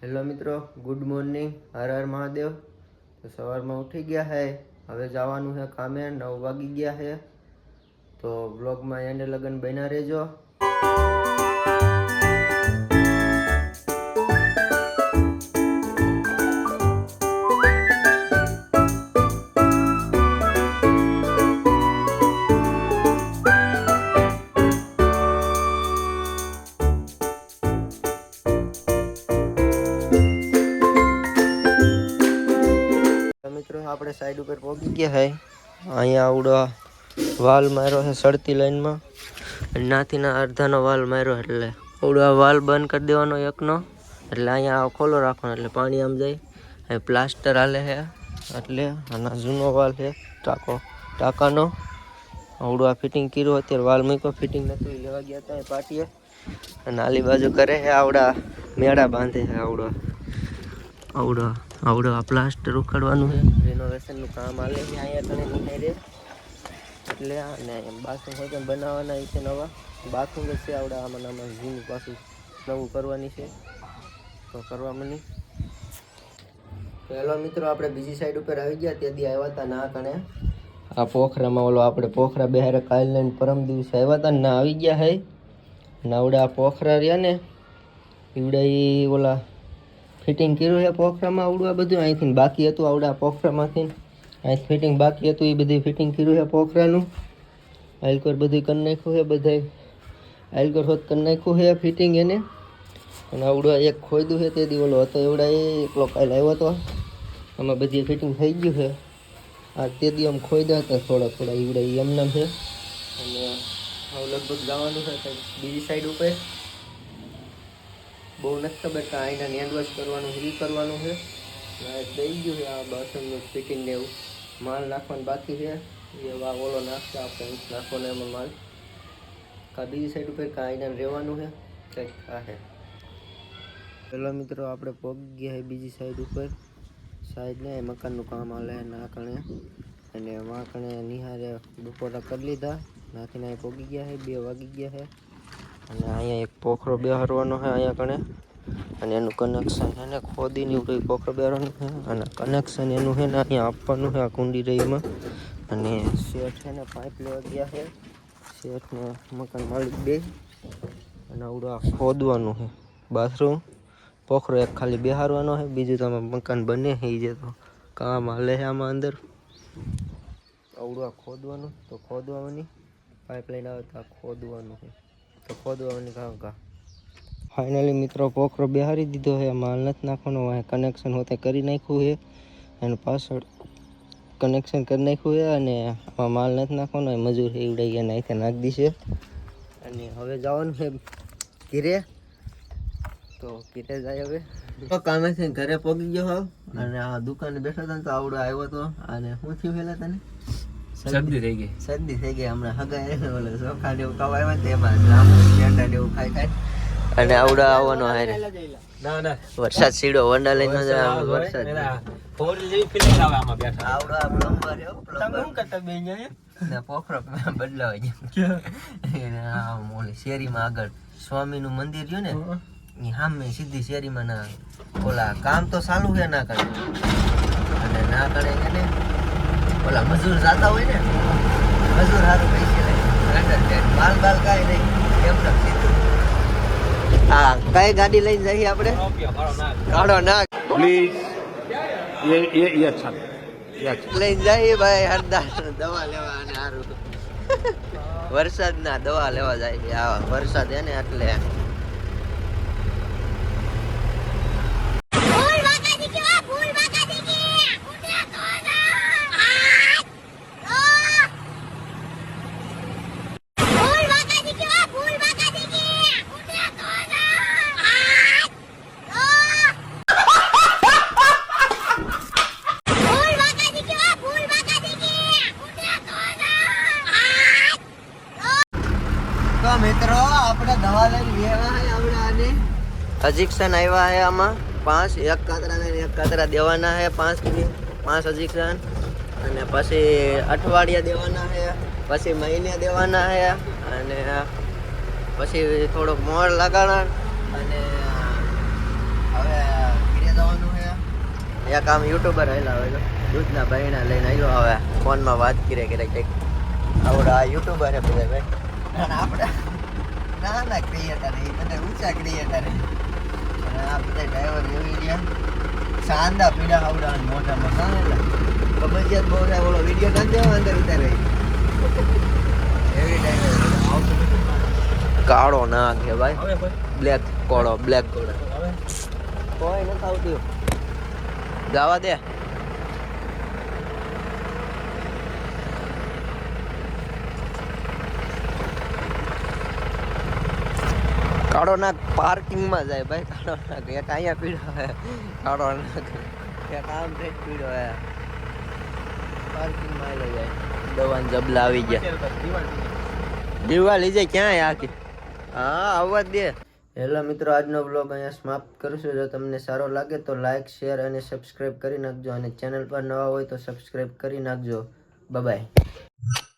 Hello મિત્રો, good morning, Har Har Mahadev. તો સવારમાં ઉઠી ગયા હે, હવે જવાનું છે કામે. 9 વાગી ગયા છે. તો વ્લોગમાં એને લગન બન્યા રહેજો. મિત્રો આપણે સાઈડ ઉપર પહોંચી ગયા હે. અહીંયા આવડો વાલ માર્યો છે સડતી લાઈનમાં, નાથી ના અડધાનો વાલ માર્યો, એટલે આવડો વાલ બંધ કરી દેવાનો એકનો, એટલે અહીંયા ખોલો રાખવાનો, એટલે પાણી આમ જાય. અહીં પ્લાસ્ટર હાલે છે, એટલે આના જૂનો વાલ છે ટાંકાનો. આવડું આ ફિટિંગ કર્યું, અત્યારે વાલ મૂક્યો, ફિટિંગ નતું લેવા ગયા હતા પાટીએ. અને આલી બાજુ કરે છે, આવડા મેળા બાંધે છે. આવડો આ પ્લાસ્ટર ઉખાડવાનું છે, રિનોવેશનનું કામ હાલે છે અહીંયા કણે નિહાળે. એટલે અને બાથરૂમ હોય પણ બનાવવાના છે નવા બાથરૂમ જ છે. આમાં જૂનું પાછું નવું કરવાની છે, તો કરવા મની. તો હેલો મિત્રો, આપણે બીજી સાઈડ ઉપર આવી ગયા. તે દી આવ્યા હતા ના કણે આ પોખરામાં, આપણે પોખરા બહાર કાલ લઈને પરમ દિવસે આવ્યા હતા ના આવી ગયા હે. અને આવડા આ પોખરા રહ્યા ને ઈવડા ફિટિંગ કર્યું છે પોખરામાં. આવડું આ બધું અહીંથી બાકી હતું, આવડા પોખરામાંથી અહીં ફિટિંગ બાકી હતું, એ બધી ફિટિંગ કર્યું છે પોખરાનું. આઈલકોર બધું કરી નાખ્યું છે, બધા આઈલકોર હોત કરી નાખ્યું છે ફિટિંગ એને. અને આવડું એક ખોદ્યું છે, તે દી ઓલો હતો એવડા એકલો કાલે આવ્યો હતો. આમાં બધી ફિટિંગ થઈ ગયું છે. આ તે દી આમ ખોદ્યા હતા થોડા ઈવડા એમનામ છે. અને હવે લગભગ જવાનું છે બીજી સાઈડ ઉપર. બહુ નથી ખબર કે આઈના હેન્ડવોશ કરવાનું છે, કરવાનું છે. દઈ ગયું છે આ બાસણનું ફિટિંગ ને એવું. માલ નાખવાનું બાકી છે, એ ઓલો નાખશે આપણે નાખવાનો એમાં માલ. કા બીજી સાઈડ ઉપર કા આઈના રહેવાનું છે કંઈક આ છે. પેલો મિત્રો આપણે પહોંચી ગયા છે બીજી સાઈડ ઉપર. સાઈડ ને મકાનનું કામ હાલે ના કણે, અને માં કણે નિહારે બપોરા કરી લીધા. નાથી ના પહોંચી ગયા છે, 2 વાગી ગયા છે. અને અહીંયા એક પોખરો બેહારવાનો છે અહીંયા કણે, અને એનું કનેક્શન એને ખોદીને એવું પોખરો બેહારવાનું છે. અને કનેક્શન એનું છે ને અહીંયા આપવાનું છે આ કુંડી રહીમાં. અને શેઠ છે ને પાઇપ લેવા ગયા છે, શેઠને મકાન માલિક 2. અને આવડું આ ખોદવાનું છે બાથરૂમ. પોખરો એક ખાલી બેહારવાનો છે, બીજું તો આમાં મકાન બને છે. જે તો કામ હાલે છે આમાં અંદર. આવડું આ ખોદવાનું, તો ખોદવાની પાઇપ લઈને આવે તો આ ખોદવાનું છે, તો ખોદવાની કામ. ફાઇનલી મિત્રો પોખરો બેહારી દીધો છે, માલ નથી નાખવાનો. કનેક્શન હોતે કરી નાખ્યું છે, અને પાછળ કનેક્શન કરી નાખ્યું છે. અને આમાં માલ નથી નાખવાનો, મજૂર છે એવડે એને અહીંથી નાખી દીશે. અને હવે જવાનું છે ઘીરે, તો ઘીરે જાય હવે. તો કામેથી ઘરે પહોંચી ગયો હોવ, અને આ દુકાને બેઠો હતો તો આવડો આવ્યો હતો. અને શું થયું પેલા તને? શરદી થઈ ગઈ હમણાં. હગા ઓલે ચોખા ને એવું કવાય ને એમાં પેંડા ને એવું ખાઈ. અને આવડા આવવાનો હારે વરસાદ સીડો વંડા લઈને વરસાદ પોખરો બદલાવા જાય. શેરીમાં આગળ સ્વામી નું મંદિર રહ્યું ને, એ સામે સીધી શેરીમાં ના ઓલા કામ તો ચાલુ છે ના કરે. અને ના કરે ને ઓલા મજૂર જાતા હોય ને, મજૂર સારું પૈસે માલ બાલ કાંઈ નહીં એમને સીધું. હા, કઈ ગાડી લઈને જઈએ આપણે? કાઢો નાક પ્લીઝ. લઈને જઈએ ભાઈ હરદાર દવા લેવા. અને સારું વરસાદના દવા લેવા જાય. આ વરસાદ એને એટલે મિત્રો આપણે દવા લઈને લેવા હે. આપણે અજેક્શન આવ્યા હે, આમાં 5 એક કાતરા ને એક કાતરા દેવાના હે. 5 અજેક્શન. અને પછી અઠવાડિયા દેવાના છે, પછી મહિને દેવાના છે, અને પછી થોડોક મોડ લગાડણ. અને હવે એક આમ યુટ્યુબર હેલા હોય તો દૂધના બહેણા લઈને આવ્યો હવે ફોનમાં વાત કરે કંઈક આવડે આ યુટ્યુબર હે બધા ભાઈ અને આપણે નાના ક્રિએટર એ બધા ઊંચા ક્રિએટર અને આ બધા ડ્રાઈવર એવી ગયા સાંદા પીડા આવડા મોટા મોટા કબજિયાત બહુ થાય ઓલો વિડીયો ના દેવા અંદર ઉતારે એવી ડ્રાઈવર કાળો ના કે ભાઈ બ્લેક કોળો બ્લેક કોળો કોઈ નથી આવતું જવા દે કાળો નાક પાર્કિંગમાં જાય ભાઈ કાળો નાક એક અહીંયા પીડો હે કાળો નાક એક આમ થઈ પીડો હે પાર્કિંગમાં લઈ જાય દવાન જબલા આવી ગયા દીવા લઈ જાય ક્યાં આખી હા આવવા દે હેલો મિત્રો આજનો બ્લોગ અહીંયા સમાપ્ત કરશું જો તમને સારો લાગે તો લાઈક શેર અને સબસ્ક્રાઈબ કરી નાખજો અને ચેનલ પર નવા હોય તો સબસ્ક્રાઈબ કરી નાખજો બાય બાય